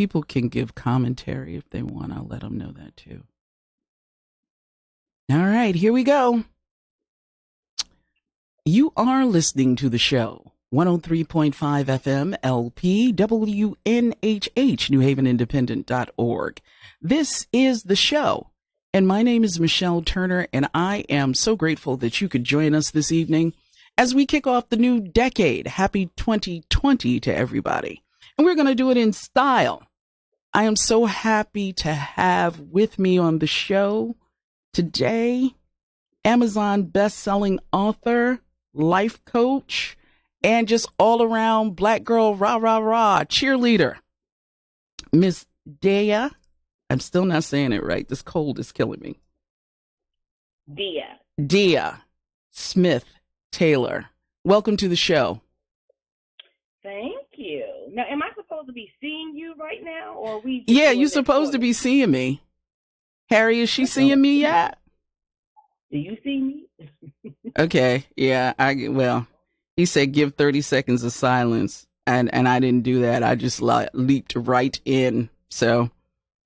People can give commentary if they want. I'll let them know that too. All right, here we go. You are listening to the show. 103.5 FM LP WNHH NewHavenIndependent.org. This is the show. And my name is Michelle Turner, and I am so grateful that you could join us this evening as we kick off the new decade. Happy 2020 to everybody. And we're going to do it in style. I am so happy to have with me on the show today Amazon best-selling author, life coach, and just all-around black girl rah cheerleader, Miss Deya. I'm still not saying it right. This cold is killing me. Deya Smith Taylor. Welcome to the show. Thank you. Now, am I supposed to be seeing you right now, or are we? Yeah, you're supposed to be seeing me. Harry, is she seeing me yet? Do you see me? Okay. Yeah. Well, he said give 30 seconds of silence, and I didn't do that. I just leaped right in. So.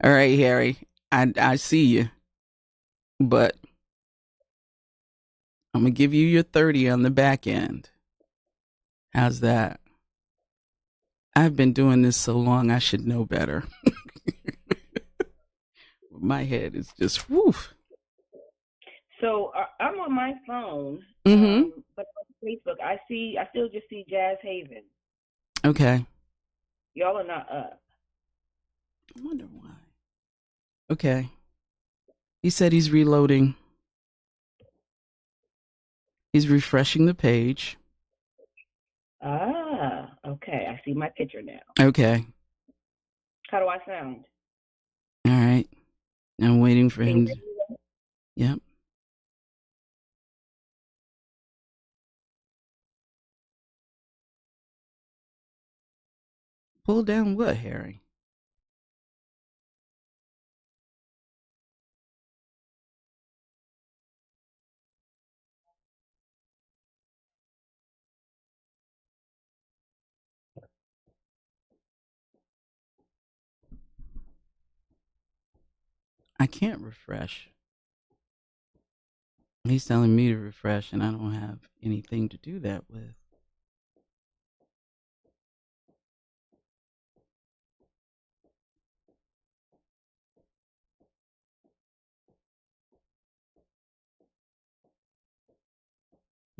All right, Harry, I see you, but I'm going to give you your 30 on the back end. How's that? I've been doing this so long, I should know better. My head is just, woof. So I'm on my phone, but on Facebook, I still just see Jazz Haven. Okay. Y'all are not up. I wonder why. Okay. He said he's reloading. He's refreshing the page. Okay. I see my picture now. Okay. How do I sound? All right. I'm waiting for him. Yep. Pull down what, Harry? I can't refresh. He's telling me to refresh, and I don't have anything to do that with.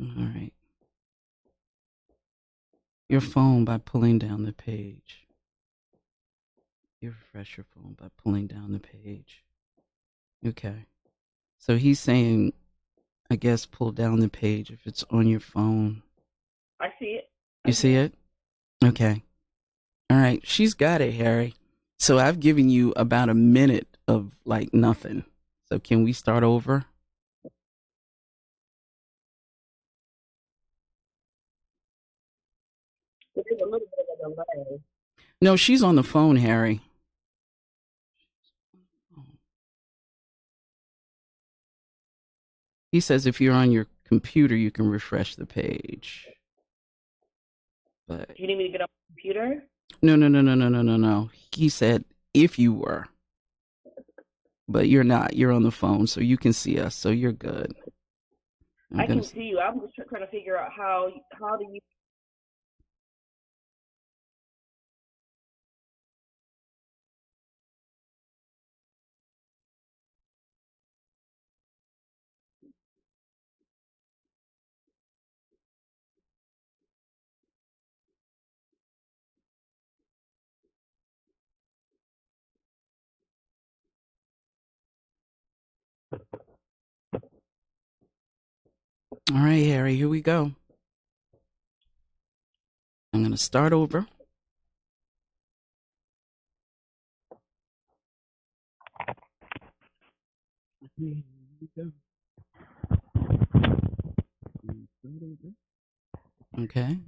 All right. Your phone by pulling down the page. You refresh your phone by pulling down the page. Okay. So he's saying, I guess, pull down the page if it's on your phone. I see it. You see it? Okay. All right. She's got it, Harry. So I've given you about a minute of like nothing. So can we start over? There's a little bit of a delay. No, she's on the phone, Harry. He says if you're on your computer, you can refresh the page. But you need me to get on the computer? No. He said if you were. But you're not. You're on the phone, so you can see us, so you're good. I can see you. I'm just trying to figure out how do you. All right, Harry, here we go. I'm going to start over. Okay.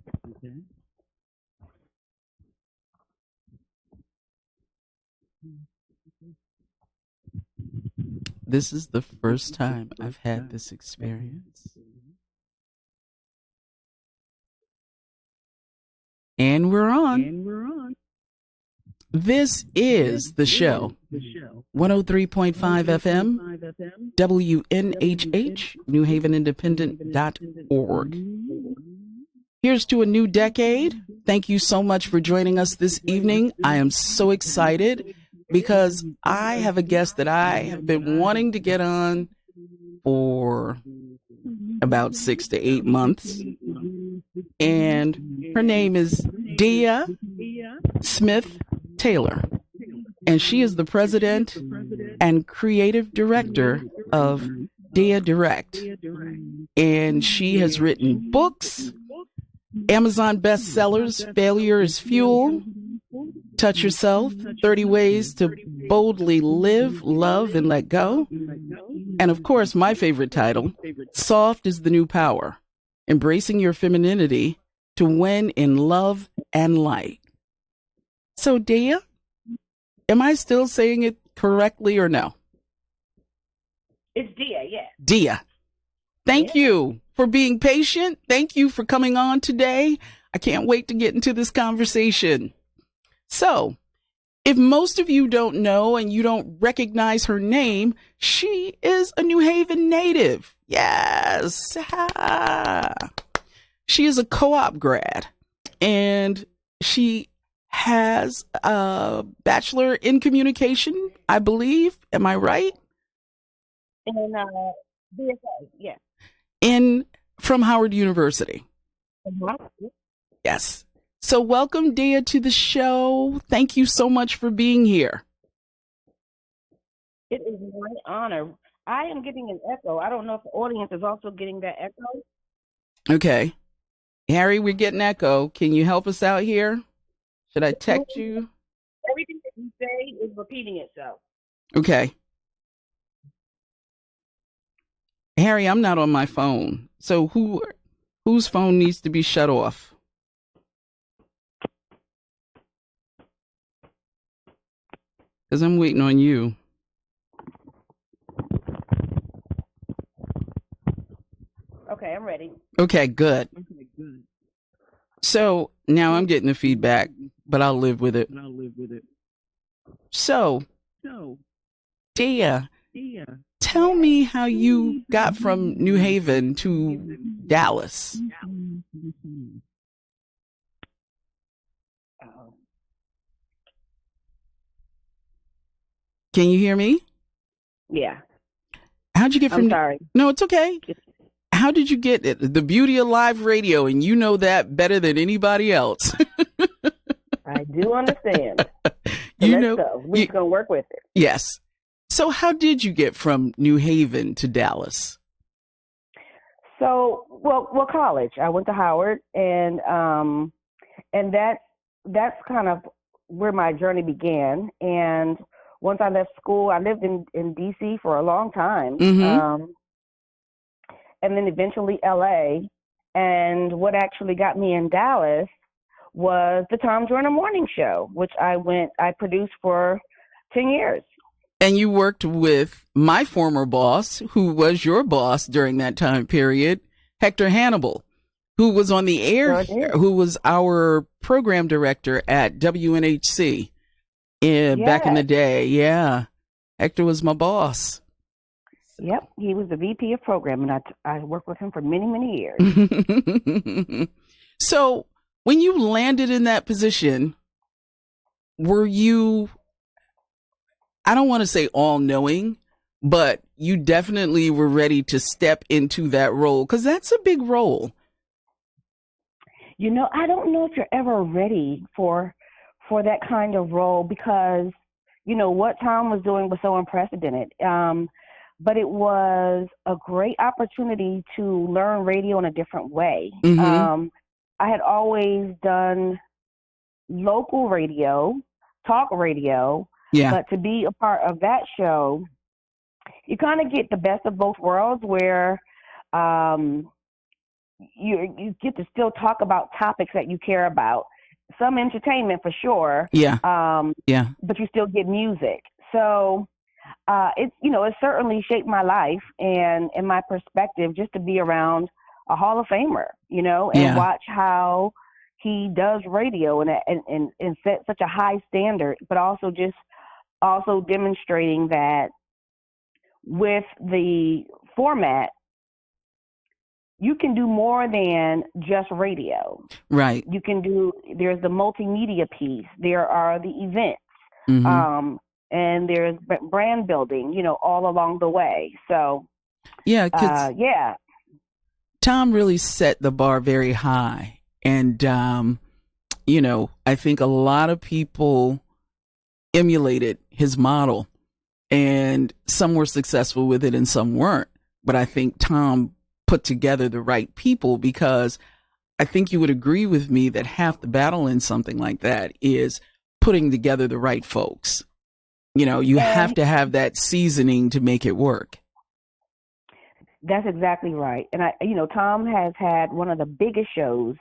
This is the first time I've had this experience. And we're on. This is the show. 103.5 FM, WNHH, NewHavenIndependent.org. Here's to a new decade. Thank you so much for joining us this evening. I am so excited because I have a guest that I have been wanting to get on for about 6 to 8 months. And her name is Deya Smith Taylor. And she is the president and creative director of Deya Direct. And she has written books, Amazon bestsellers, Failure is Fuel, Touch Yourself, 30 Ways to Boldly Live, Love, and Let Go. And of course, my favorite title, Soft is the New Power, Embracing Your Femininity to Win in Love and Light. So, Deya, am I still saying it correctly or no? It's Deya, yeah. Deya. Thank you for being patient. Thank you for coming on today. I can't wait to get into this conversation. So, if most of you don't know and you don't recognize her name, she is a New Haven native. Yes. She is a co-op grad, and she has a bachelor in communication, I believe. Am I right? And BSA, yeah. From Howard University. Yes. So welcome, Deya, to the show. Thank you so much for being here. It is my honor. I am getting an echo. I don't know if the audience is also getting that echo. Okay. Harry, we're getting echo. Can you help us out here? Should I text you? Everything that you say is repeating itself. Okay. Harry, I'm not on my phone. So whose phone needs to be shut off? Because I'm waiting on you. Okay, I'm ready. Okay, good. So now I'm getting the feedback, but I'll live with it. So, Deya, tell me how you got from New Haven to Dallas. Can you hear me? Yeah. How'd you get from... I'm sorry. No, it's okay. How did you get it? The beauty of live radio, and you know that better than anybody else. I do understand. We're going to work with it. Yes. So how did you get from New Haven to Dallas? So, well, college. I went to Howard, and that's kind of where my journey began. And once I left school, I lived in D.C. for a long time, and then eventually L.A. And what actually got me in Dallas was the Tom Joyner Morning Show, which I produced for 10 years. And you worked with my former boss, who was your boss during that time period, Hector Hannibal, who was on the air, who was our program director at WNHC back in the day. Yeah. Hector was my boss. Yep. He was the VP of program, and I worked with him for many, many years. So when you landed in that position, were you, I don't want to say all knowing, but you definitely were ready to step into that role, because that's a big role. You know, I don't know if you're ever ready for that kind of role, because, you know, what Tom was doing was so unprecedented. But it was a great opportunity to learn radio in a different way. I had always done local radio, talk radio, but to be a part of that show, you kind of get the best of both worlds, where you get to still talk about topics that you care about, some entertainment for sure, but you still get music. So it certainly shaped my life and my perspective, just to be around a Hall of Famer, and watch how he does radio and set such a high standard, but also demonstrating that with the format, you can do more than just radio. Right. There's the multimedia piece, there are the events, Mm-hmm. and there's brand building, all along the way. So, Yeah, because yeah. Tom really set the bar very high. And, I think a lot of people emulated his model, and some were successful with it and some weren't. But I think Tom put together the right people, because I think you would agree with me that half the battle in something like that is putting together the right folks. You have to have that seasoning to make it work. That's exactly right. And Tom has had one of the biggest shows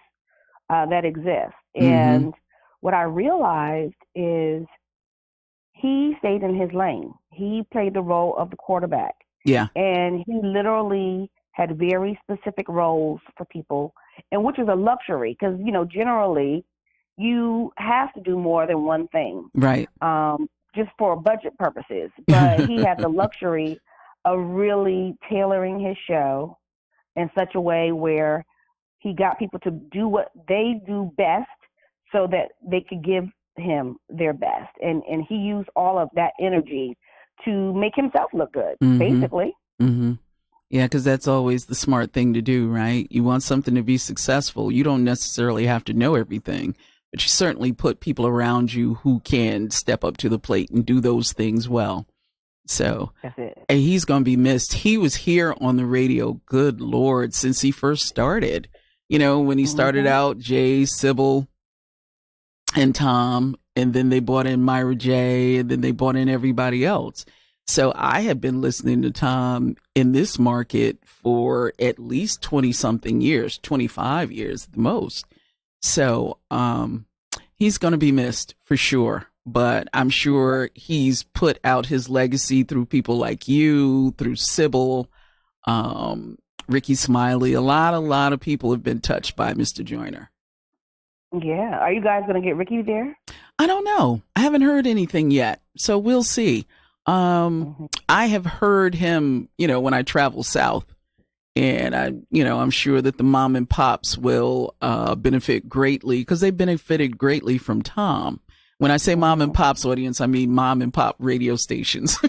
that exists. And what I realized is he stayed in his lane. He played the role of the quarterback. Yeah. And he literally had very specific roles for people, and which is a luxury, because, generally you have to do more than one thing. Right. Just for budget purposes. But he had the luxury of really tailoring his show in such a way where he got people to do what they do best so that they could give him their best. And he used all of that energy to make himself look good, basically. Mm-hmm. Yeah, because that's always the smart thing to do, right? You want something to be successful. You don't necessarily have to know everything, but you certainly put people around you who can step up to the plate and do those things well. So that's it. And he's going to be missed. He was here on the radio, good Lord, since he first started. When he started out, Jay, Sybil, and Tom, and then they brought in Myra J, and then they brought in everybody else. So I have been listening to Tom in this market for at least 20 something years, 25 years at the most. So he's going to be missed for sure. But I'm sure he's put out his legacy through people like you, through Sybil, Ricky Smiley. A lot of people have been touched by Mr. Joyner. Yeah. Are you guys going to get Ricky there? I don't know. I haven't heard anything yet. So we'll see. I have heard him, when I travel south, and I'm sure that the mom and pops will benefit greatly, because they benefited greatly from Tom. When I say mom and pops audience, I mean mom and pop radio stations.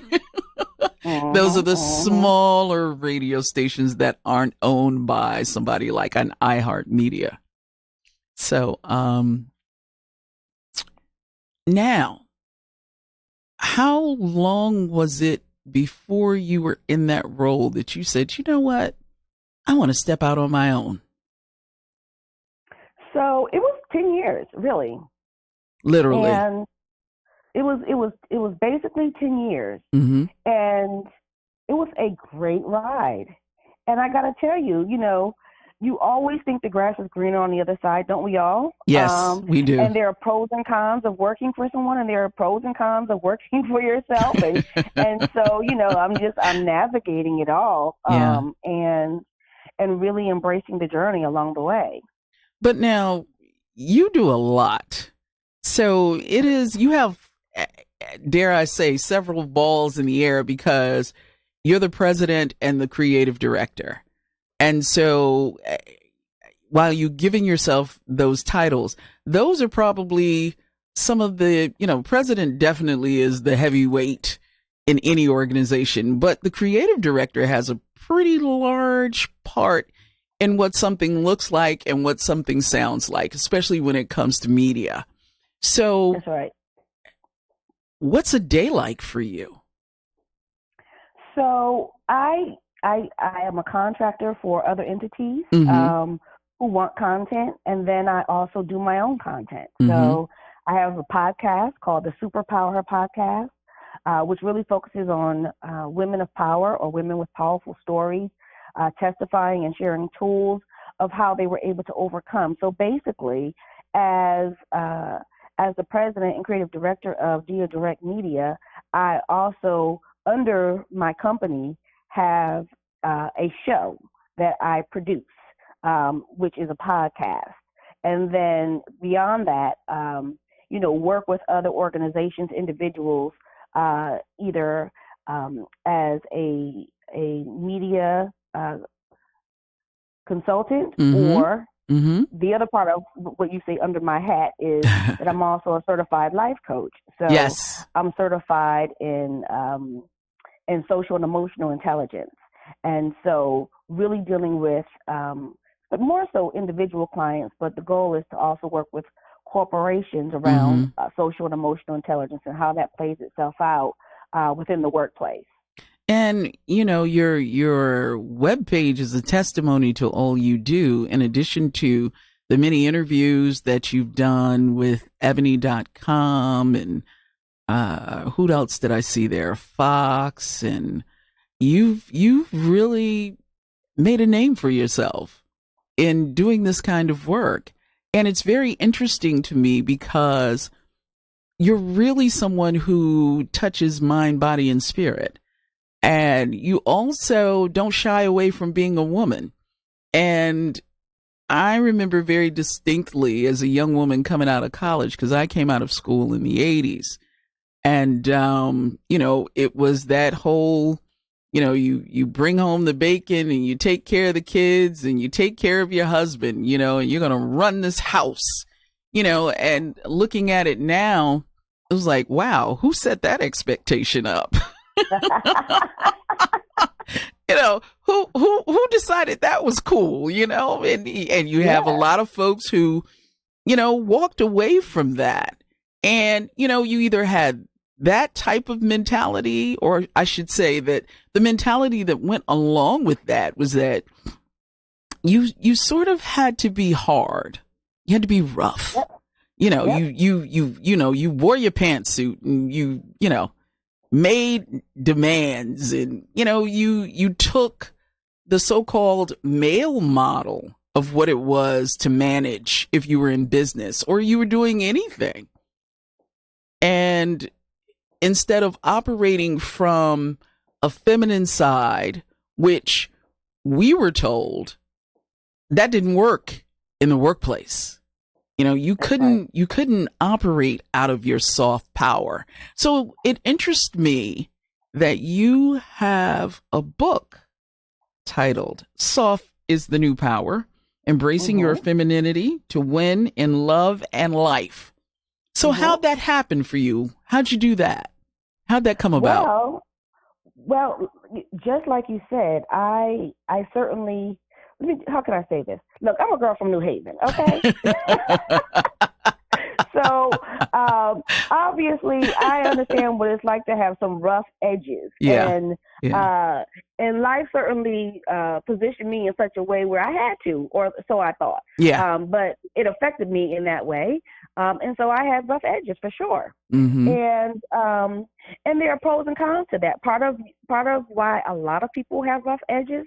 Those are the smaller radio stations that aren't owned by somebody like an iHeartMedia. So now, how long was it before you were in that role that you said, you know what, I want to step out on my own? So it was 10 years, really. Literally. And it was basically 10 years. And it was a great ride. And I got to tell you, you always think the grass is greener on the other side, don't we all? Yes, we do. And there are pros and cons of working for someone, and there are pros and cons of working for yourself. And so, I'm navigating it all, and really embracing the journey along the way. But now you do a lot. So you have, dare I say, several balls in the air, because you're the president and the creative director. And so while you're giving yourself those titles, those are probably some of the, president definitely is the heavyweight in any organization, but the creative director has a pretty large part in what something looks like and what something sounds like, especially when it comes to media. So that's right. What's a day like for you? So I am a contractor for other entities who want content, and then I also do my own content. So I have a podcast called the Superpower Podcast, which really focuses on women of power or women with powerful stories, testifying and sharing tools of how they were able to overcome. So basically, as the president and creative director of Deya Direct Media, I also, under my company, have a show that I produce, which is a podcast. and then beyond that, work with other organizations, individuals, either as a media consultant, Mm-hmm. or Mm-hmm. the other part of what you say under my hat is that I'm also a certified life coach. So Yes. I'm certified in social and emotional intelligence, and so really dealing with, but more so individual clients. But the goal is to also work with corporations around Mm-hmm. social and emotional intelligence and how that plays itself out within the workplace. And your web page is a testimony to all you do, in addition to the many interviews that you've done with ebony.com and who else did I see there? Fox. And you've really made a name for yourself in doing this kind of work. And it's very interesting to me because you're really someone who touches mind, body, and spirit. And you also don't shy away from being a woman. And I remember very distinctly as a young woman coming out of college, because I came out of school in the 80s. And, it was that whole, you bring home the bacon and you take care of the kids and you take care of your husband, and you're going to run this house, and looking at it now, it was like, wow, who set that expectation up? Who decided that was cool, and you have a Yeah. lot of folks who, walked away from that. And, you either had that type of mentality, or I should say that the mentality that went along with that was that you sort of had to be hard. You had to be rough. Yep. You wore your pantsuit and you made demands, and you took the so-called male model of what it was to manage if you were in business or you were doing anything. And instead of operating from a feminine side, which we were told that didn't work in the workplace. You couldn't operate out of your soft power. So it interests me that you have a book titled Soft is the New Power, Embracing Your Mm-hmm. Femininity to Win in Love and Life. So Mm-hmm. how'd that happen for you? How'd you do that? How'd that come about? Well, just like you said, I certainly. How can I say this? Look, I'm a girl from New Haven, okay? So obviously, I understand what it's like to have some rough edges, Yeah. Yeah. and life certainly positioned me in such a way where I had to, or so I thought. Yeah. But it affected me in that way, and so I had rough edges for sure. Mm-hmm. And there are pros and cons to that. Part of why a lot of people have rough edges,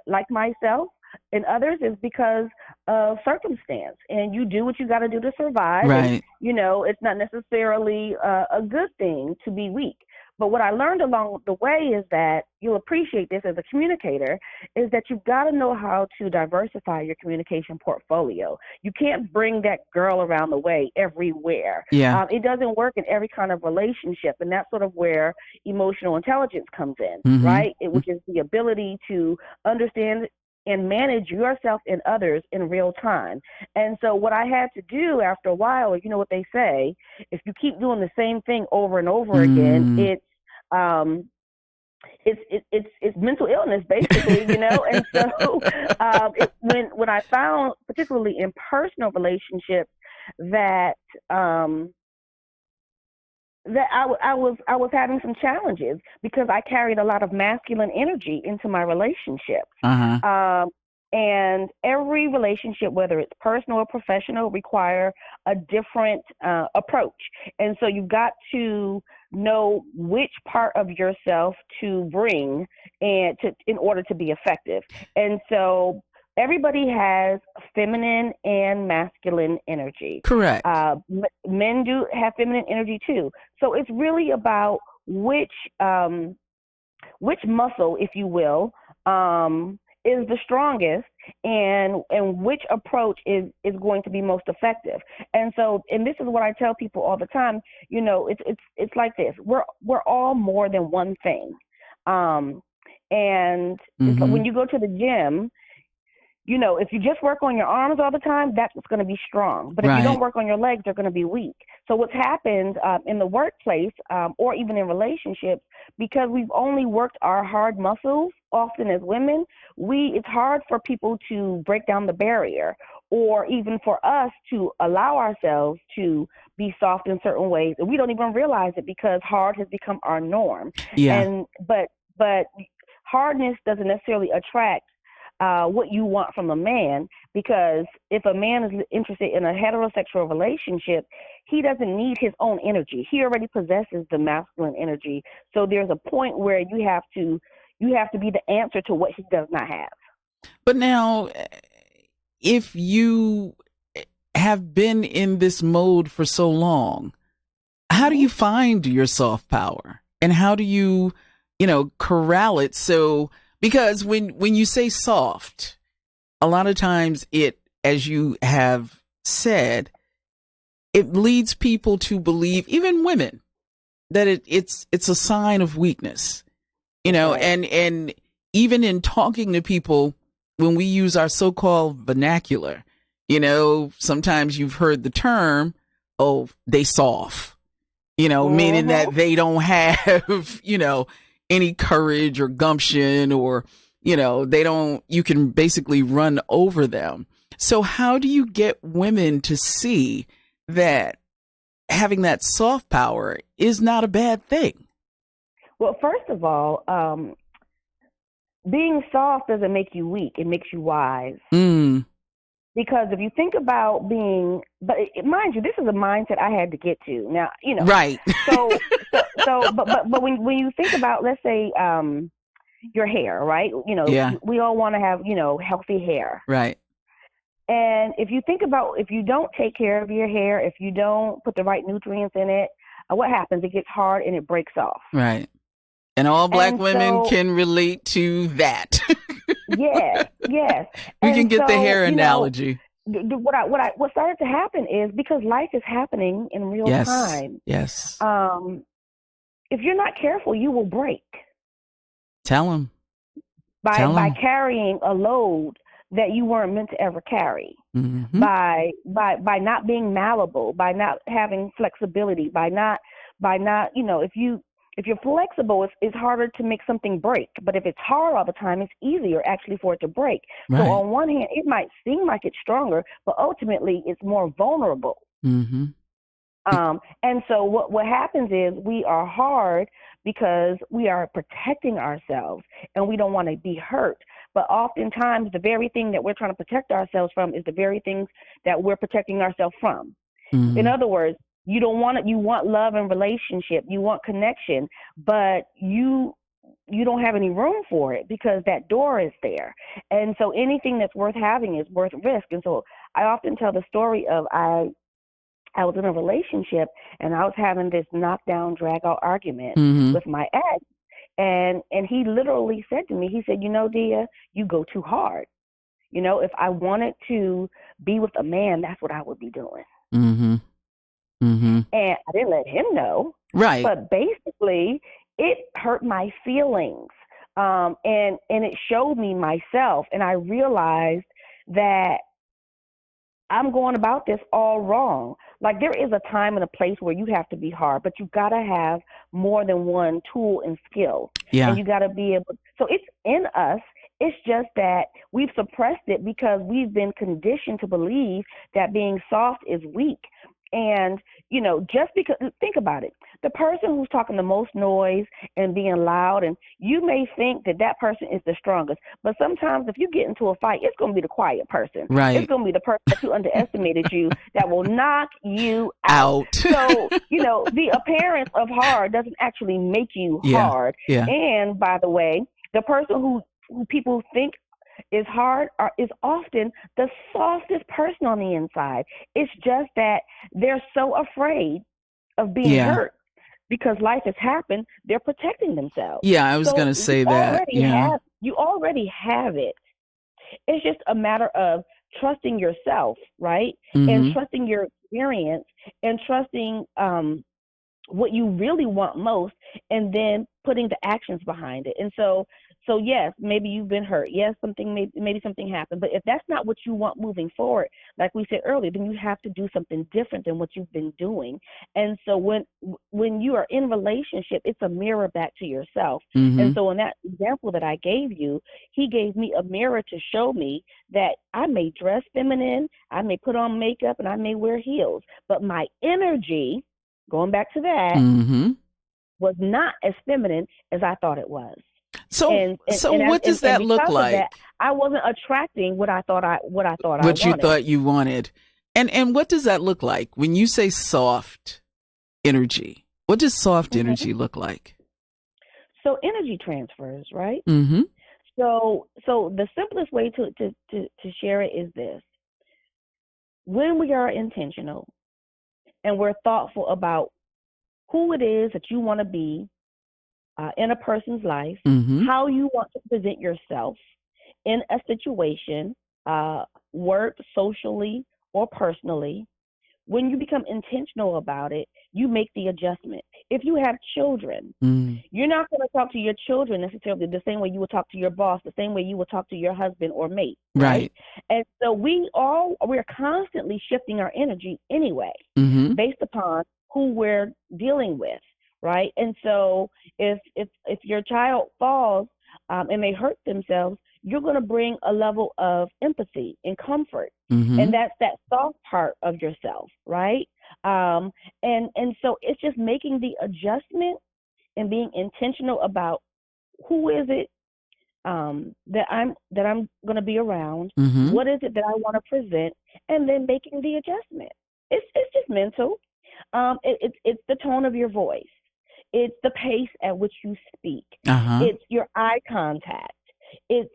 like myself and others, is because of circumstance, and you do what you got to do to survive. Right. And, it's not necessarily a good thing to be weak. But what I learned along the way is that you'll appreciate this as a communicator, is that you've got to know how to diversify your communication portfolio. You can't bring that girl around the way everywhere. Yeah. It doesn't work in every kind of relationship, and that's sort of where emotional intelligence comes in, Mm-hmm. right? Which is the ability to understand and manage yourself and others in real time. And so what I had to do after a while, you know what they say, if you keep doing the same thing over and over again, it's mental illness, basically, And so when I found, particularly in personal relationships, that I was having some challenges because I carried a lot of masculine energy into my relationships. Uh-huh. And every relationship, whether it's personal or professional, require a different approach. And so you've got to know which part of yourself to bring in order to be effective. And so everybody has feminine and masculine energy. Correct. Men do have feminine energy too. So it's really about which muscle, if you will, is the strongest, and which approach is going to be most effective. And so, and this is what I tell people all the time. It's like this. We're all more than one thing. And it's like Mm-hmm. when you go to the gym, if you just work on your arms all the time, that's what's going to be strong. But if you don't Right. work on your legs, they're going to be weak. So what's happened in the workplace, or even in relationships, because we've only worked our hard muscles, often as women, it's hard for people to break down the barrier, or even for us to allow ourselves to be soft in certain ways, and we don't even realize it because hard has become our norm. Yeah. And but hardness doesn't necessarily attract what you want from a man, because if a man is interested in a heterosexual relationship, he doesn't need his own energy. He already possesses the masculine energy. So there's a point where you have to be the answer to what he does not have. But now, if you have been in this mode for so long, how do Mm-hmm. you find your soft power, and how do you, corral it? So, because when you say soft, a lot of times it, as you have said, it leads people to believe, even women, that it's a sign of weakness, That's right. and even in talking to people, when we use our so-called vernacular, sometimes you've heard the term, oh, they soft, meaning Mm-hmm. that they don't have, any courage or gumption, or, they don't, you can basically run over them. So how do you get women to see that having that soft power is not a bad thing? Well, first of all, being soft doesn't make you weak. It makes you wise. Mm, Because if you think about mind you, this is a mindset I had to get to. Now, right. so, but when you think about, let's say, your hair, right? Yeah. We all want to have, healthy hair. Right. And if you think about, if you don't take care of your hair, if you don't put the right nutrients in it, what happens? It gets hard and it breaks off. Right. And all Black And women so, can relate to that. yes, yes. We And can get the so, hair analogy. what started to happen is, because life is happening in real Yes. time. Yes. If you're not careful, you will break Tell them. by carrying a load that you weren't meant to ever carry. Mm-hmm. By not being malleable, by not having flexibility, by not if you're flexible, it's harder to make something break. But if it's hard all the time, it's easier actually for it to break. So Right. on one hand, it might seem like it's stronger, but ultimately it's more vulnerable. Mm-hmm. And so what happens is, we are hard because we are protecting ourselves and we don't want to be hurt. But oftentimes the very thing that we're trying to protect ourselves from is the very things that we're protecting ourselves from. Mm-hmm. In other words, you want love and relationship, you want connection, but you don't have any room for it because that door is there. And so anything that's worth having is worth risk. And so I often tell the story of, I was in a relationship and I was having this knockdown, drag out argument Mm-hmm. with my ex. And he literally said to me, he said, Deya, you go too hard. If I wanted to be with a man, that's what I would be doing. Mm-hmm. Mm-hmm. And I didn't let him know. Right. But basically, it hurt my feelings. And it showed me myself. And I realized that I'm going about this all wrong. Like, there is a time and a place where you have to be hard, but you got to have more than one tool and skill. Yeah. And you got to be able, so it's in us. It's just that we've suppressed it because we've been conditioned to believe that being soft is weak. And, just because, think about it, the person who's talking the most noise and being loud, and you may think that that person is the strongest, but sometimes if you get into a fight, it's going to be the quiet person. Right. It's going to be the person who underestimated you that will knock you out. Out. So, the appearance of hard doesn't actually make you Yeah. hard. Yeah. And by the way, the person who people think is hard is often the softest person on the inside. It's just that they're so afraid of being Yeah. hurt because life has happened. They're protecting themselves. Yeah, I was So going to say that. Yeah. you already have it It's just a matter of trusting yourself, right? And Mm-hmm. trusting your experience and trusting what you really want most, and then putting the actions behind it. And so yes, maybe you've been hurt. Yes, something maybe something happened. But if that's not what you want moving forward, like we said earlier, then you have to do something different than what you've been doing. And so when you are in relationship, it's a mirror back to yourself. And Mm-hmm. so in that example that I gave you, he gave me a mirror to show me that I may dress feminine, I may put on makeup, and I may wear heels, but my energy, going back to that, Mm-hmm. was not as feminine as I thought it was. So, And and so and I, what and, does and that look because of that, like? I wasn't attracting what I thought I What you wanted. thought you wanted. And what does that look like when you say soft energy? What does soft Hmm. energy look like? So energy transfers, right? Mm-hmm. So the simplest way to share it is this: when we are intentional and we're thoughtful about who it is that you want to be in a person's life, Mm-hmm. how you want to present yourself in a situation, work, socially, or personally. When you become intentional about it, you make the adjustment. If you have children, Mm. you're not going to talk to your children necessarily the same way you would talk to your boss, the same way you would talk to your husband or mate, right? Right. And so we're constantly shifting our energy anyway, Mm-hmm. based upon who we're dealing with, right? And so if your child falls and they hurt themselves, you're going to bring a level of empathy and comfort, Mm-hmm. and that's that soft part of yourself, right? And so it's just making the adjustment and being intentional about who is it that I'm going to be around, Mm-hmm. what is it that I want to present, and then making the adjustment. It's just mental. It's the tone of your voice. It's the pace at which you speak. Uh-huh. It's your eye contact. It's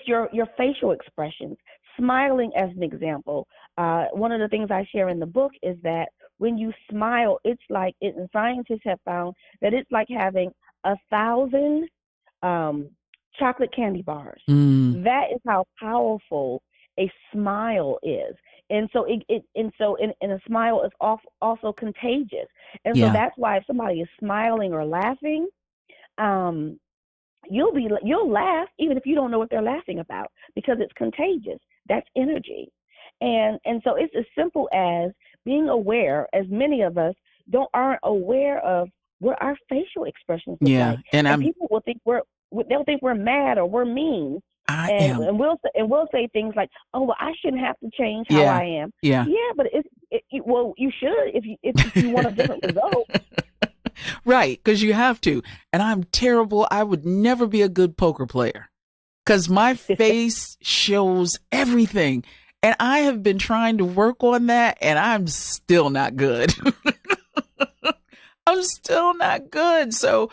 your facial expressions. Smiling, as an example. One of the things I share in the book is that when you smile, it's like it, and scientists have found that it's like having 1,000 um, chocolate candy bars. Mm. That is how powerful a smile is. And so and a smile is also contagious. And so Yeah. that's why if somebody is smiling or laughing, um, you'll laugh even if you don't know what they're laughing about, because it's contagious. That's energy. And so it's as simple as being aware, as many of us aren't aware of what our facial expressions look Yeah. like. And And people will think they'll think we're mad or we're mean, I and am. we'll say things like, "Oh, well, I shouldn't have to change how Yeah. I am." Yeah. Yeah, but well, you should if you want a different result. Right. Because you have to. And I'm terrible. I would never be a good poker player because my face shows everything. And I have been trying to work on that, and I'm still not good. I'm still not good. So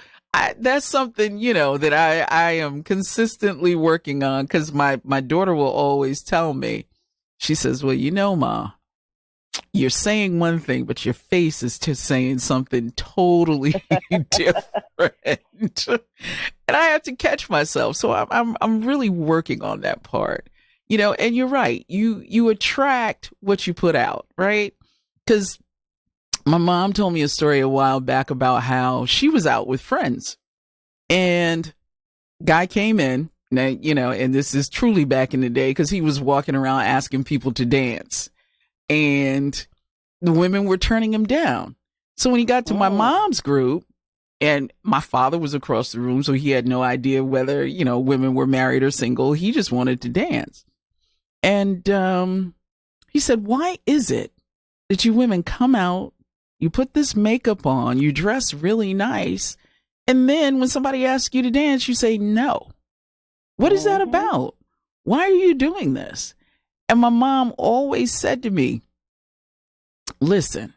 that's something, that I am consistently working on, because my daughter will always tell me, she says, well, Ma, you're saying one thing, but your face is just saying something totally different. And I have to catch myself. So I'm really working on that part. And you're right. You attract what you put out, right? Because my mom told me a story a while back about how she was out with friends, and guy came in. Now, and this is truly back in the day, because he was walking around asking people to dance, and the women were turning him down. So when he got to my Mm. mom's group, and my father was across the room, so he had no idea whether, women were married or single. He just wanted to dance. And he said, why is it that you women come out, you put this makeup on, you dress really nice, and then when somebody asks you to dance, you say no? What is that Mhm. about? Why are you doing this? And my mom always said to me, listen,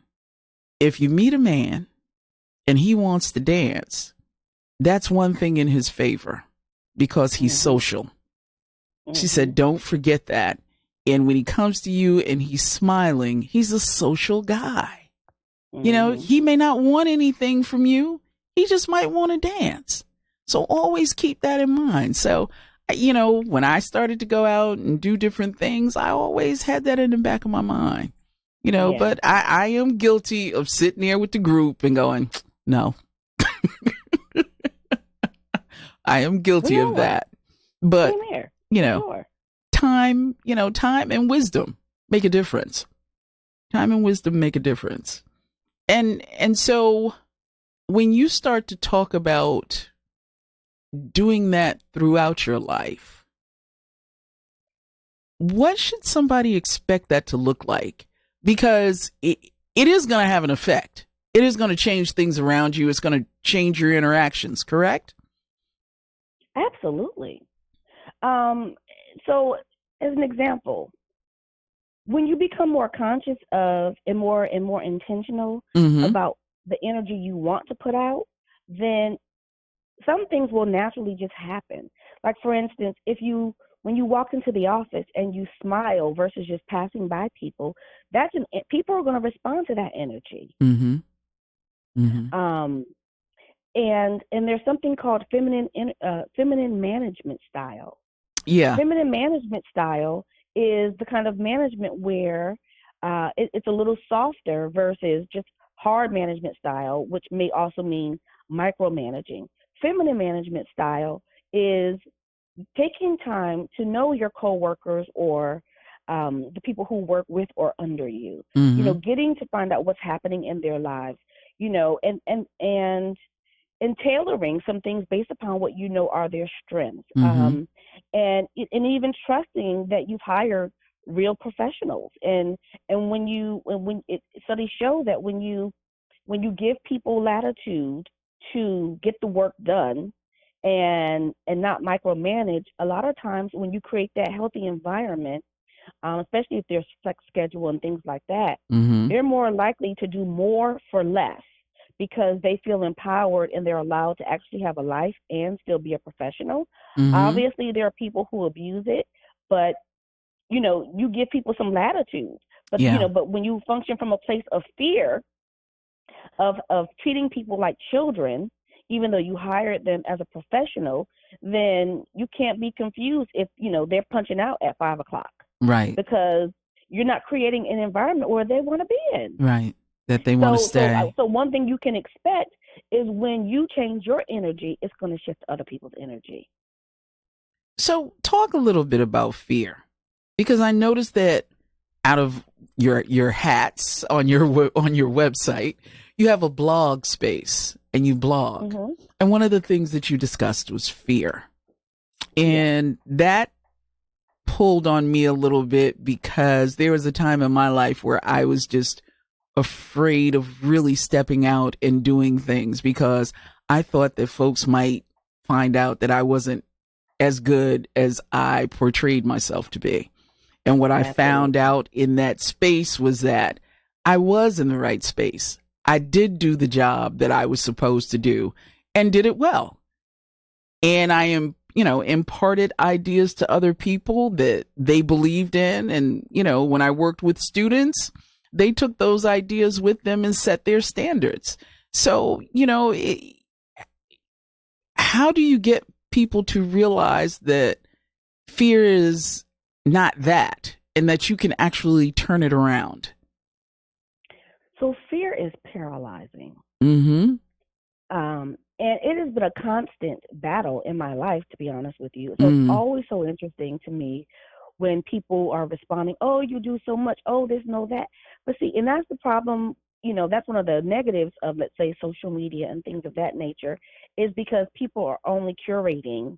if you meet a man and he wants to dance, that's one thing in his favor, because he's Mhm. social. She said, Mhm. don't forget that. And when he comes to you and he's smiling, he's a social guy. Mhm. He may not want anything from you. He just might want to dance. So always keep that in mind. So when I started to go out and do different things, I always had that in the back of my mind, Yeah. but I am guilty of sitting there with the group and going, no, I am guilty We of are. that. But, Same here. you For know, sure. time and wisdom make a difference. Time and wisdom make a difference. And so when you start to talk about doing that throughout your life, what should somebody expect that to look like? Because it is going to have an effect. It is going to change things around you. It's going to change your interactions, correct? Absolutely. So, as an example, when you become more conscious of and more intentional Mm-hmm. about the energy you want to put out, then some things will naturally just happen. Like for instance, if you when you walk into the office and you smile versus just passing by people, people are going to respond to that energy. Mm-hmm. Mm-hmm. Um, and there's something called feminine management style. Yeah. Feminine management style is the kind of management where it's a little softer versus just hard management style, which may also mean micromanaging. Feminine management style is taking time to know your coworkers or the people who work with or under you. Mm-hmm. Getting to find out what's happening in their lives. And tailoring some things based upon what you know are their strengths, Mm-hmm. and even trusting that you've hired real professionals. And studies show that when you give people latitude to get the work done and not micromanage, a lot of times when you create that healthy environment, especially if there's flex schedule and things like that, Mm-hmm. they're more likely to do more for less because they feel empowered and they're allowed to actually have a life and still be a professional. Mm-hmm. Obviously, there are people who abuse it, but you give people some latitude. But Yeah. but when you function from a place of fear, of treating people like children, even though you hired them as a professional, then you can't be confused if they're punching out at 5 o'clock Right. because you're not creating an environment where they want to be in. Right. That they want to stay. So one thing you can expect is when you change your energy, it's going to shift other people's energy. So talk a little bit about fear, because I noticed that out of your hats on your website, you have a blog space and you blog. Mm-hmm. And one of the things that you discussed was fear. Yeah. And that pulled on me a little bit because there was a time in my life where I was just afraid of really stepping out and doing things because I thought that folks might find out that I wasn't as good as I portrayed myself to be. And what I found Absolutely. out in that space was that I was in the right space. I did do the job that I was supposed to do and did it well. And I am, imparted ideas to other people that they believed in. And, when I worked with students, they took those ideas with them and set their standards. So, how do you get people to realize that fear is not that and that you can actually turn it around? So fear is paralyzing. Mm-hmm. And it has been a constant battle in my life, to be honest with you. So it's Mm. always so interesting to me when people are responding, oh, you do so much, oh, this, no, that. But see, and that's the problem, that's one of the negatives of, let's say, social media and things of that nature, is because people are only curating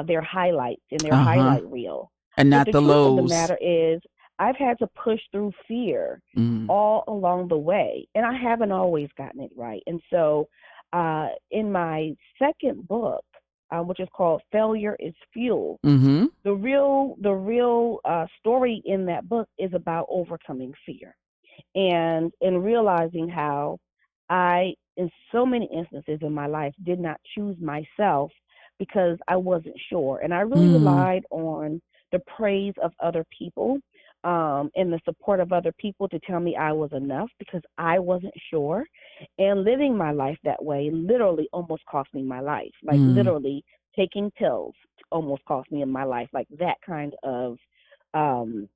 their highlights in their Uh-huh. highlight reel. And But not the the truth of the lows. matter is, I've had to push through fear Mm. all along the way, and I haven't always gotten it right. And so, in my second book, which is called "Failure is Fuel," Mm-hmm. the real story in that book is about overcoming fear and realizing how I, in so many instances in my life, did not choose myself because I wasn't sure, and I really Mm. relied on the praise of other people, and the support of other people to tell me I was enough because I wasn't sure. And living my life that way literally almost cost me my life, like Mm. literally taking pills almost cost me in my life, like that kind of um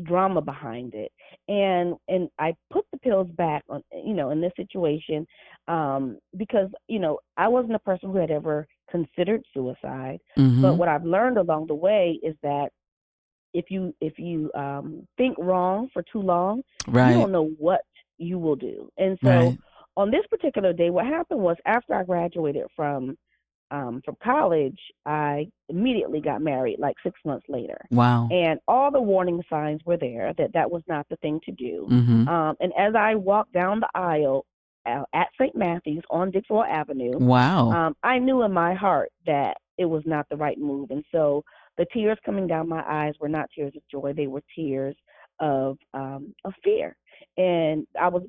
drama behind it. And I put the pills back on, in this situation, because I wasn't a person who had ever considered suicide. But Mm-hmm. what I've learned along the way is that if you think wrong for too long, you Right. don't know what you will do. And so Right. on this particular day, what happened was, after I graduated from college, I immediately got married like 6 months later. Wow. And all the warning signs were there that that was not the thing to do. Mm-hmm. And as I walked down the aisle at St. Matthew's on Dixwell Avenue, Wow. I knew in my heart that it was not the right move. And so the tears coming down my eyes were not tears of joy; they were tears of fear. And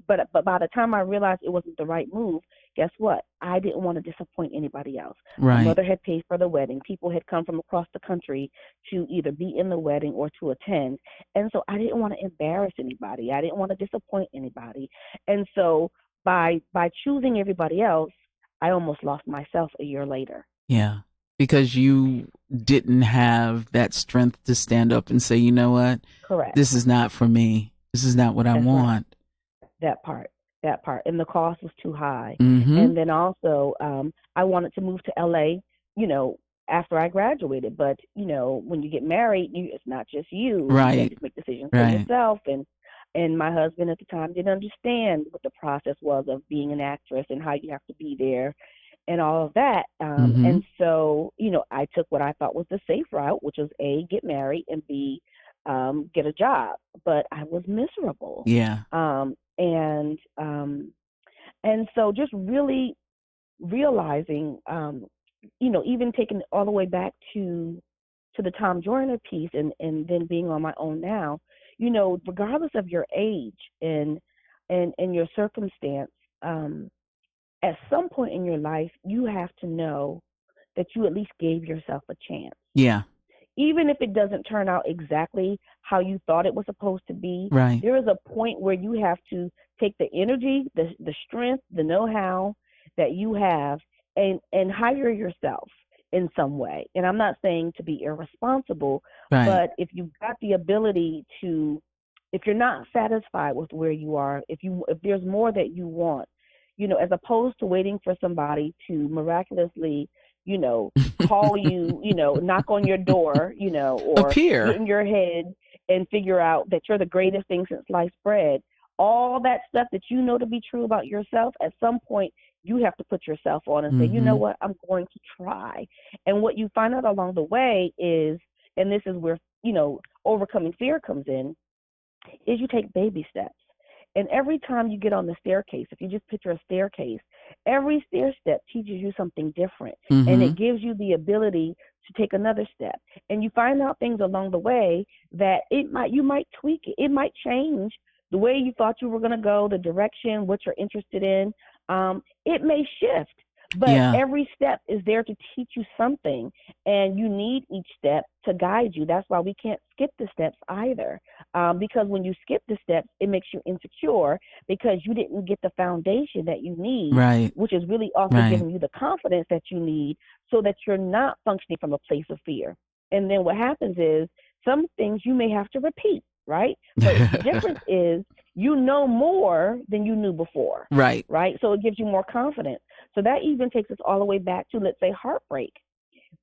but by the time I realized it wasn't the right move, guess what? I didn't want to disappoint anybody else. My Right. mother had paid for the wedding. People had come from across the country to either be in the wedding or to attend. And so I didn't want to embarrass anybody. I didn't want to disappoint anybody. And so by choosing everybody else, I almost lost myself a year later. Yeah. Because you didn't have that strength to stand up and say, you know what? Correct. This is not for me. This is not what I That's right. want. That part. That part. And the cost was too high. Mm-hmm. And then also, I wanted to move to LA, you know, after I graduated. But, when you get married, it's not just you. You can't Right. just make decisions for Right. yourself. And my husband at the time didn't understand what the process was of being an actress and how you have to be there and all of that. Mm-hmm. And so, I took what I thought was the safe route, which was A, get married, and B, get a job. But I was miserable. Yeah. And so just really realizing, even taking it all the way back to the Tom Joyner piece, and then being on my own now, regardless of your age and your circumstance, at some point in your life, you have to know that you at least gave yourself a chance. Yeah. Even if it doesn't turn out exactly how you thought it was supposed to be, Right. there is a point where you have to take the energy, the strength, the know-how that you have, and hire yourself in some way. And I'm not saying to be irresponsible, Right. but if you've got the ability to, if you're not satisfied with where you are, if there's more that you want, as opposed to waiting for somebody to miraculously, call you, knock on your door, or get Appear. in your head and figure out that you're the greatest thing since sliced bread. All that stuff that you know to be true about yourself, at some point you have to put yourself on and say, you know Mm-hmm. what, I'm going to try. And what you find out along the way is, and this is where, overcoming fear comes in, is you take baby steps. And every time you get on the staircase, if you just picture a staircase, every stair step teaches you something different. And Mm-hmm. it gives you the ability to take another step. And you find out things along the way that you might tweak it. It might change the way you thought you were going to go, the direction, what you're interested in. It may shift, but Yeah. every step is there to teach you something. And you need each step to guide you. That's why we can't skip the steps either. Because when you skip the steps, it makes you insecure because you didn't get the foundation that you need, Right. which is really also Right. giving you the confidence that you need so that you're not functioning from a place of fear. And then what happens is some things you may have to repeat, right? But the difference is you know more than you knew before, Right. right? So it gives you more confidence. So that even takes us all the way back to, let's say, heartbreak.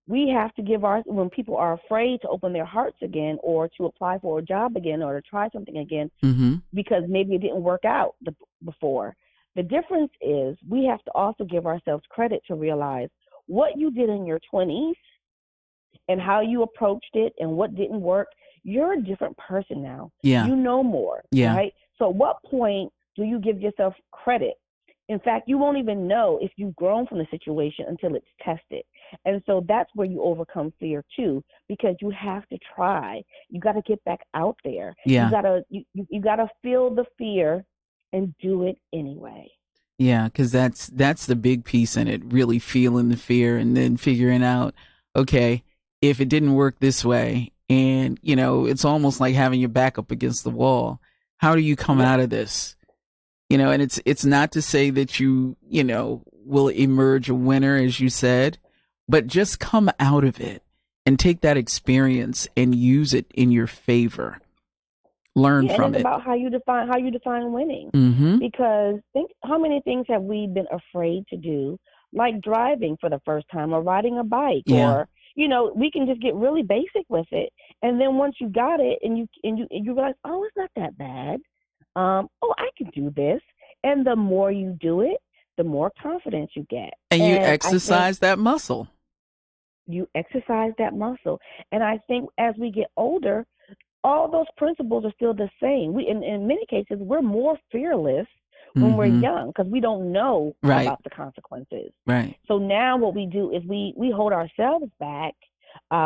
We have to when people are afraid to open their hearts again, or to apply for a job again, or to try something again, Mm-hmm. because maybe it didn't work out before. The difference is we have to also give ourselves credit to realize what you did in your 20s and how you approached it and what didn't work. You're a different person now. Yeah. You know more, Yeah. right? So at what point do you give yourself credit? In fact, you won't even know if you've grown from the situation until it's tested. And so that's where you overcome fear too, because you have to try. You got to get back out there. Yeah. You got to feel the fear and do it anyway. Yeah, because that's the big piece in it, really feeling the fear and then figuring out, okay, if it didn't work this way, and it's almost like having your back up against the wall. How do you come Yep. out of this? And it's not to say that you will emerge a winner, as you said, but just come out of it and take that experience and use it in your favor. Learn from and it's it. about how you define winning. Mm-hmm. Because think how many things have we been afraid to do, like driving for the first time or riding a bike, Yeah. or we can just get really basic with it, and then once you got it and you realize, oh, it's not that bad. Oh, I can do this, and the more you do it, the more confidence you get, And you and exercise that muscle. you exercise that muscle. And I think as we get older, all those principles are still the same. In many cases, we're more fearless when we're young because we don't know Right. about the consequences. Right. So now what we do is we hold ourselves back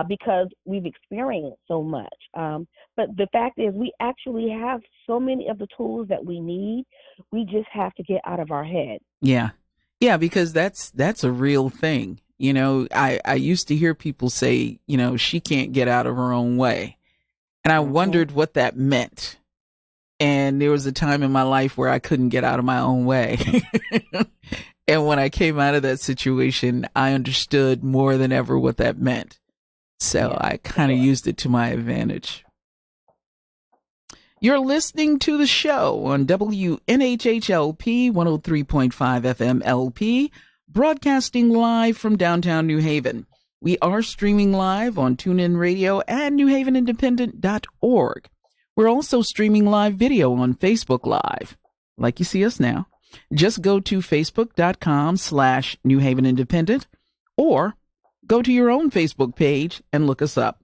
because we've experienced so much. But the fact is, we actually have so many of the tools that we need. We just have to get out of our head. Yeah. Yeah, because that's a real thing. I used to hear people say, she can't get out of her own way. And I wondered what that meant. And there was a time in my life where I couldn't get out of my own way. And when I came out of that situation, I understood more than ever what that meant. So I kind of used it to my advantage. You're listening to the show on WNHHLP 103.5 FM LP, broadcasting live from downtown New Haven. We are streaming live on TuneIn Radio and newhavenindependent.org. We're also streaming live video on Facebook Live, like you see us now. Just go to facebook.com/New Haven Independent or go to your own Facebook page and look us up.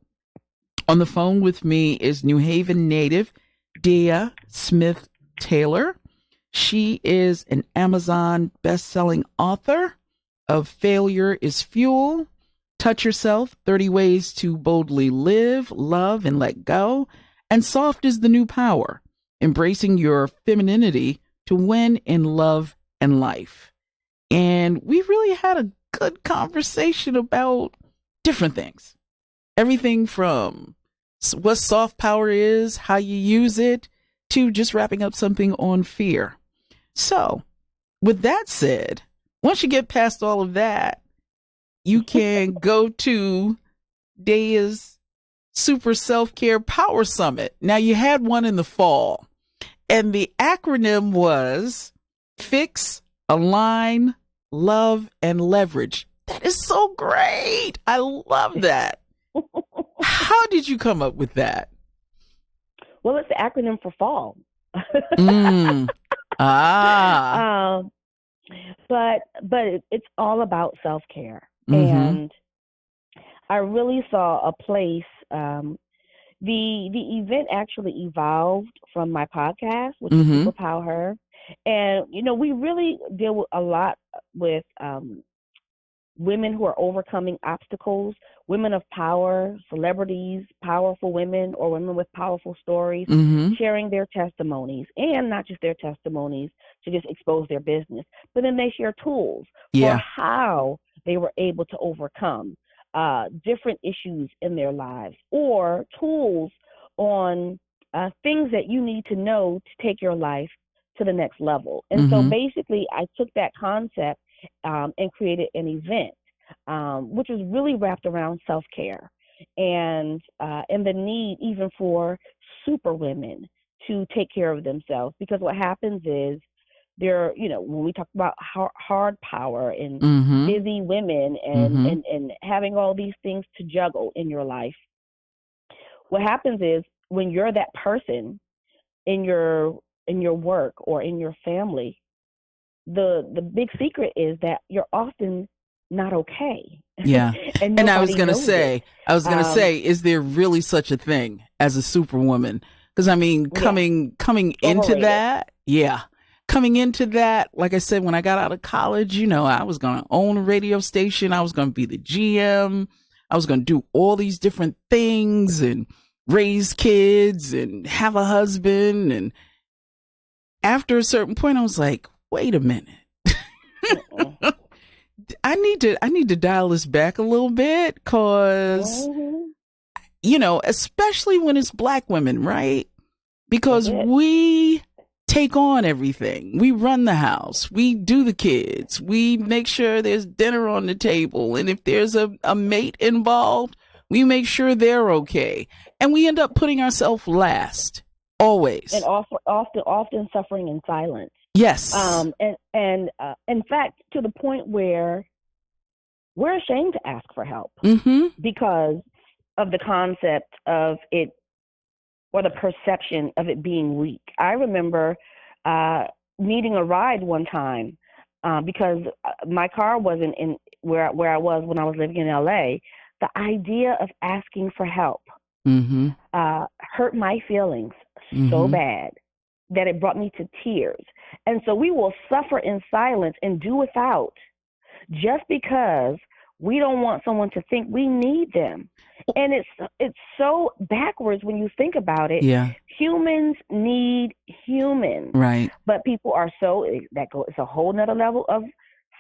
On the phone with me is New Haven native Deya Smith Taylor. She is an Amazon best-selling author of Failure is Fuel, Touch Yourself, 30 Ways to Boldly Live, Love, and Let Go, and Soft is the New Power, Embracing Your Femininity to Win in Love and Life. And we really had a good conversation about different things. Everything from what soft power is, how you use it, to just wrapping up something on fear. So, with that said, once you get past all of that, you can go to Deya's Super Self-Care Power Summit. Now, you had one in the fall, and the acronym was Fix, Align, Love, and Leverage. That is so great. I love that. How did you come up with that? Well, it's the acronym for fall. But it's all about self-care. And I really saw a place. The event actually evolved from my podcast, which is Superpower Her. And, we really deal a lot with women who are overcoming obstacles, women of power, celebrities, powerful women, or women with powerful stories, sharing their testimonies, and not just their testimonies to just expose their business, but then they share tools for how they were able to overcome different issues in their lives, or tools on things that you need to know to take your life to the next level. And so basically I took that concept and created an event, which was really wrapped around self-care and the need even for super women to take care of themselves. Because what happens is when we talk about hard power and busy women and having all these things to juggle in your life, what happens is when you're that person in your work or in your family, the big secret is that you're often not okay. Yeah. and I was going to say, is there really such a thing as a superwoman? Because coming into that, coming into that, like I said, when I got out of college, I was going to own a radio station. I was going to be the GM. I was going to do all these different things and raise kids and have a husband. And after a certain point, I was like, wait a minute. I need to dial this back a little bit because, especially when it's Black women, right? Because we take on everything. We run the house. We do the kids. We make sure there's dinner on the table. And if there's a mate involved, We make sure they're okay. And we end up putting ourselves last. Always. And often suffering in silence. Yes. And in fact, to the point where we're ashamed to ask for help because of the concept of it, or the perception of it being weak. I remember needing a ride one time because my car wasn't in where I was when I was living in LA. The idea of asking for help hurt my feelings so bad that it brought me to tears. And so we will suffer in silence and do without just because we don't want someone to think we need them. And it's so backwards when you think about it. Yeah. Humans need humans. Right. But people are it's a whole nother level of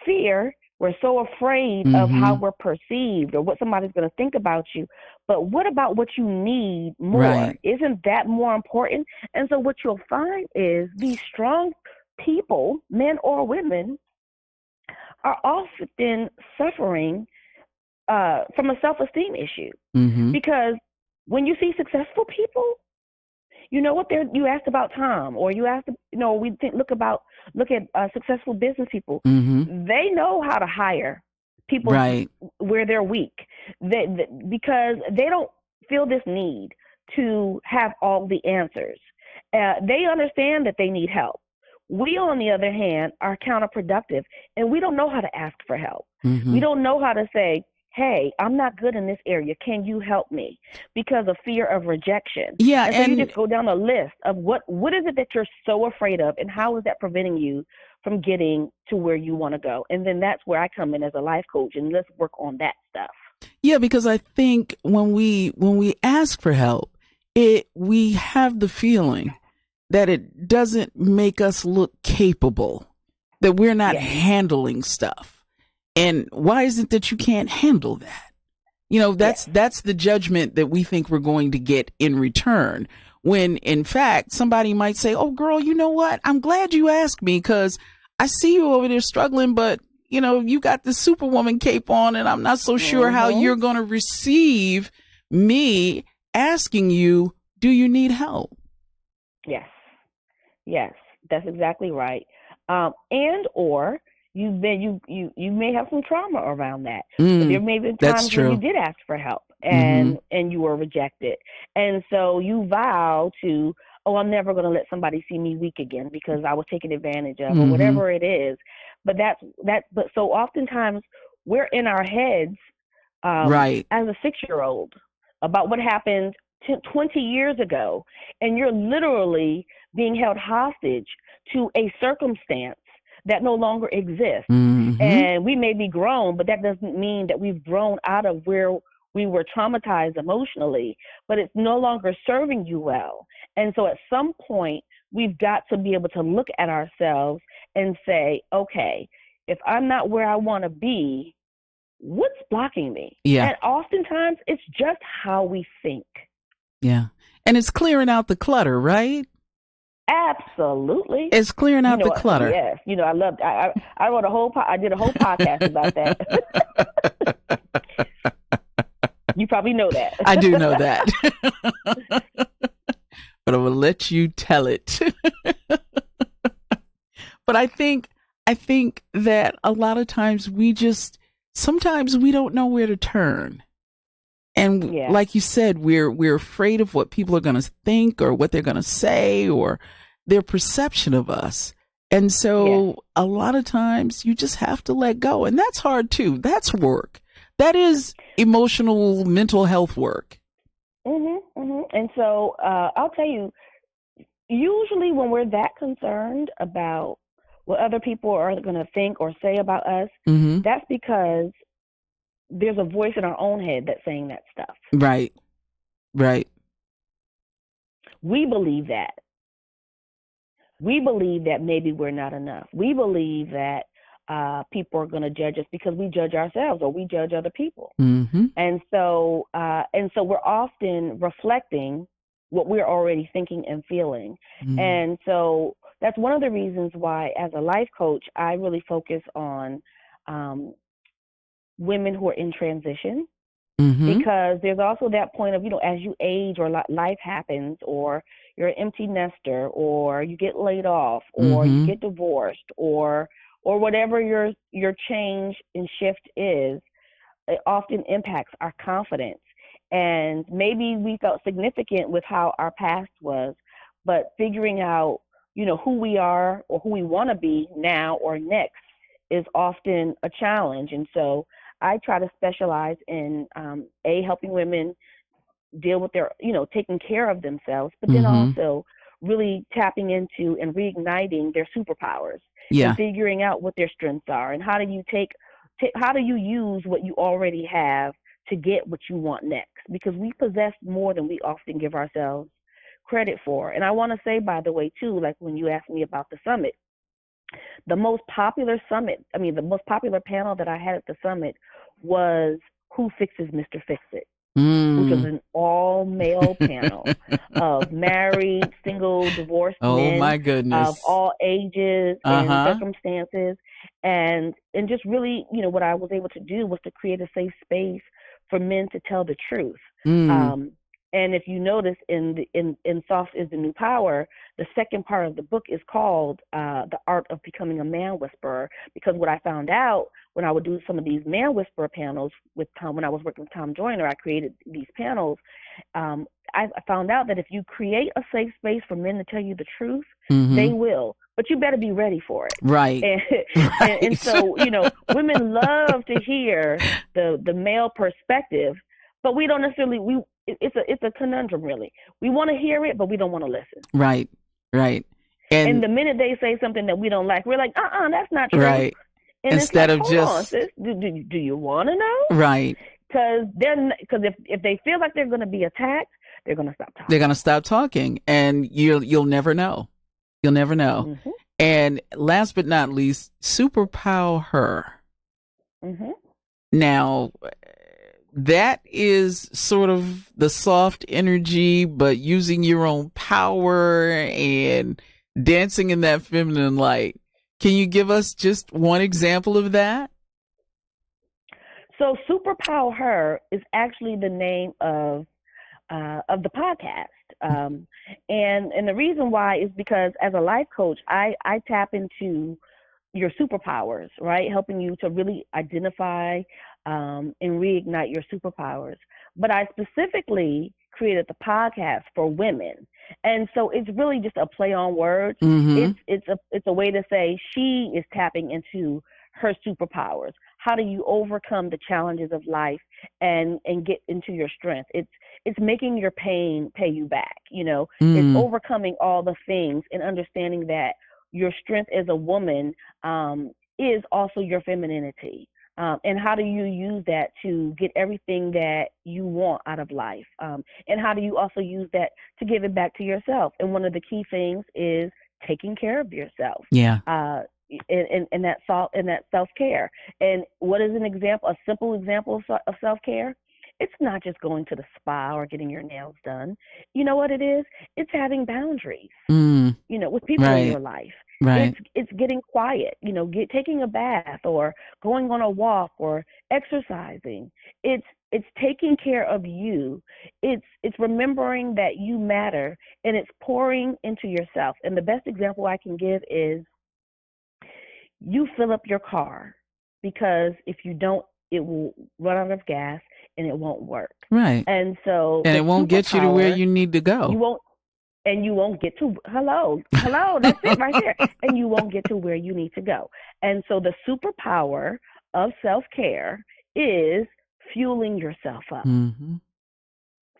fear. We're so afraid of how we're perceived or what somebody's going to think about you. But what about what you need more? Right. Isn't that more important? And so what you'll find is these strong people, men or women, are often suffering from a self-esteem issue. Because when you see successful people, you know what you asked about Tom, or you asked, look at successful business people. They know how to hire people where they're weak, because they don't feel this need to have all the answers. They understand that they need help. We, on the other hand, are counterproductive, and we don't know how to ask for help. We don't know how to say, hey, I'm not good in this area. Can you help me? Because of fear of rejection. Yeah. And so you just go down the list of what is it that you're so afraid of, and how is that preventing you from getting to where you want to go? And then that's where I come in as a life coach, and let's work on that stuff. Yeah, because I think when we ask for help, we have the feeling that it doesn't make us look capable, that we're not handling stuff. And why is it that you can't handle that? You know, that's the judgment that we think we're going to get in return. When in fact, somebody might say, oh, girl, you know what? I'm glad you asked me, because I see you over there struggling, but you know, you got the superwoman cape on, and I'm not so sure how you're going to receive me asking you, do you need help? Yes, that's exactly right. And or you may have some trauma around that. There may have been times when you did ask for help and you were rejected. And so you vow to, oh, I'm never going to let somebody see me weak again because I was taken advantage of, or whatever it is. But but so oftentimes we're in our heads as a 6-year-old about what happened 20 years ago, and you're literally being held hostage to a circumstance that no longer exists. And we may be grown, but that doesn't mean that we've grown out of where we were traumatized emotionally, but it's no longer serving you well. And so at some point, we've got to be able to look at ourselves and say, okay, if I'm not where I want to be, what's blocking me? Yeah. And oftentimes it's just how we think. Yeah. And it's clearing out the clutter, right? Absolutely. It's clearing out the clutter. Yes. I loved, I wrote I did a whole podcast about that. You probably know that. I do know that. But I will let you tell it. But I think that a lot of times sometimes we don't know where to turn. And like you said, we're afraid of what people are going to think, or what they're going to say, or their perception of us. And so a lot of times you just have to let go. And that's hard too. That's work. That is emotional, mental health work. And so I'll tell you, usually when we're that concerned about what other people are going to think or say about us, that's because there's a voice in our own head that's saying that stuff. Right. We believe that. We believe that maybe we're not enough. We believe that people are going to judge us because we judge ourselves or we judge other people. And so we're often reflecting what we're already thinking and feeling. And so that's one of the reasons why, as a life coach, I really focus on women who are in transition, Mm-hmm. because there's also that point of, as you age or life happens, or you're an empty nester, or you get laid off, or you Mm-hmm. get divorced, or whatever your change and shift is, it often impacts our confidence. And maybe we felt significant with how our past was, but figuring out, who we are or who we want to be now or next is often a challenge. And so I try to specialize in helping women deal with their, taking care of themselves, but then Mm-hmm. also really tapping into and reigniting their superpowers and Yeah. figuring out what their strengths are, and how do you how do you use what you already have to get what you want next, because we possess more than we often give ourselves credit for. And I want to say, by the way, too, like when you asked me about the summit, the most popular panel that I had at the summit was Who Fixes Mr. Fix It, which was Mm. an all male panel of married, single, divorced Oh men my of goodness. all ages and Uh-huh. circumstances. And just really, what I was able to do was to create a safe space for men to tell the truth. Mm. Um, and if you notice in Soft is the New Power, the second part of the book is called The Art of Becoming a Man Whisperer, because what I found out when I would do some of these man whisperer panels with Tom, when I was working with Tom Joyner, I created these panels. I found out that if you create a safe space for men to tell you the truth, they Mm-hmm. will, but you better be ready for it. Right. And and Right. so, women love to hear the male perspective, but we don't necessarily it's a conundrum, really. We want to hear it, but we don't want to listen. Right. Right. And And the minute they say something that we don't like, we're like, that's not true. right. And it's Instead like, of hold on, just sis, do you want to know? right. Because if they feel like they're going to be attacked, they're going to stop They're talking. gonna stop talking, and you'll never know. You'll never know. Mhm. And last but not least, superpower her. Mhm. Now, that is sort of the soft energy, but using your own power and dancing in that feminine light. Can you give us just one example of that? So, Superpower Her is actually the name of the podcast. And the reason why is because as a life coach, I tap into your superpowers, right? Helping you to really identify and reignite your superpowers. But I specifically created the podcast for women, and so it's really just a play on words. Mm-hmm. It's a way to say she is tapping into her superpowers. How do you overcome the challenges of life and get into your strength? It's making your pain pay you back. It's Mm. overcoming all the things and understanding that your strength as a woman is also your femininity. And how do you use that to get everything that you want out of life? And how do you also use that to give it back to yourself? And one of the key things is taking care of yourself. Yeah. And that self care. And what is an example? A simple example of self care? It's not just going to the spa or getting your nails done. You know what it is? It's having boundaries. Mm. With people in Right. your life. Right. It's getting quiet. Taking a bath or going on a walk or exercising. It's taking care of you. It's remembering that you matter, and it's pouring into yourself. And the best example I can give is you fill up your car, because if you don't, it will run out of gas and it won't work. Right. And so And the it won't get you to where superpower, you need to go. you won't and you won't get to that's it right there, and you won't get to where you need to go. And so the superpower of self-care is fueling yourself up, Mm-hmm.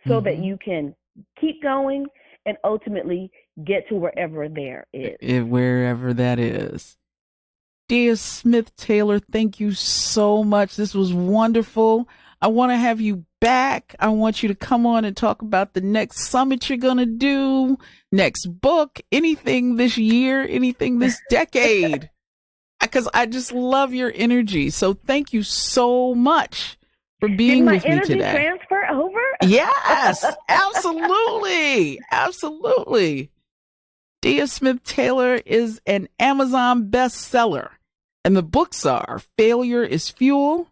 so that Mm-hmm. you can keep going and ultimately get to wherever there is. Wherever that is. Deya Smith Taylor, thank you so much. This was wonderful. I want to have you back. I want you to come on and talk about the next summit you're going to do, next book, anything this year, anything this decade, because I just love your energy. So thank you so much for Did being my with me energy today. transfer over? Yes, absolutely. Absolutely. Deya Smith Taylor is an Amazon bestseller, and the books are Failure is Fuel,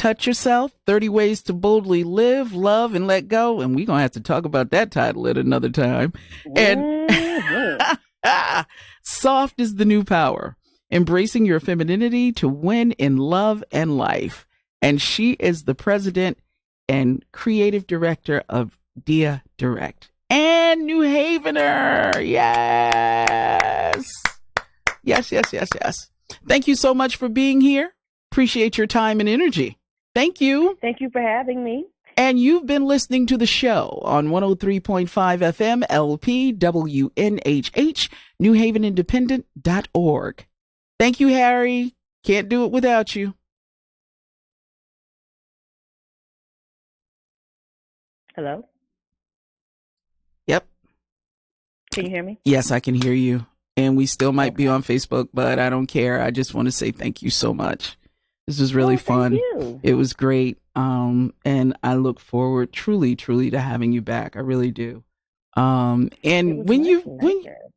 Touch Yourself, 30 Ways to Boldly Live, Love, and Let Go. And we're going to have to talk about that title at another time. And Soft is the New Power, Embracing Your Femininity to Win in Love and Life. And she is the president and creative director of Deya Direct. And New Havener. Yes. Yes. Thank you so much for being here. Appreciate your time and energy. Thank you. Thank you for having me. And you've been listening to the show on 103.5 FM LP WNHH, NewHavenIndependent.org. Thank you, Harry. Can't do it without you. Hello? Yep. Can you hear me? Yes, I can hear you. And we still might be on Facebook, but I don't care. I just want to say thank you so much. This was really fun. It was great. And I look forward truly to having you back. I really do. And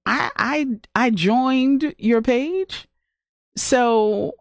I joined your page. So,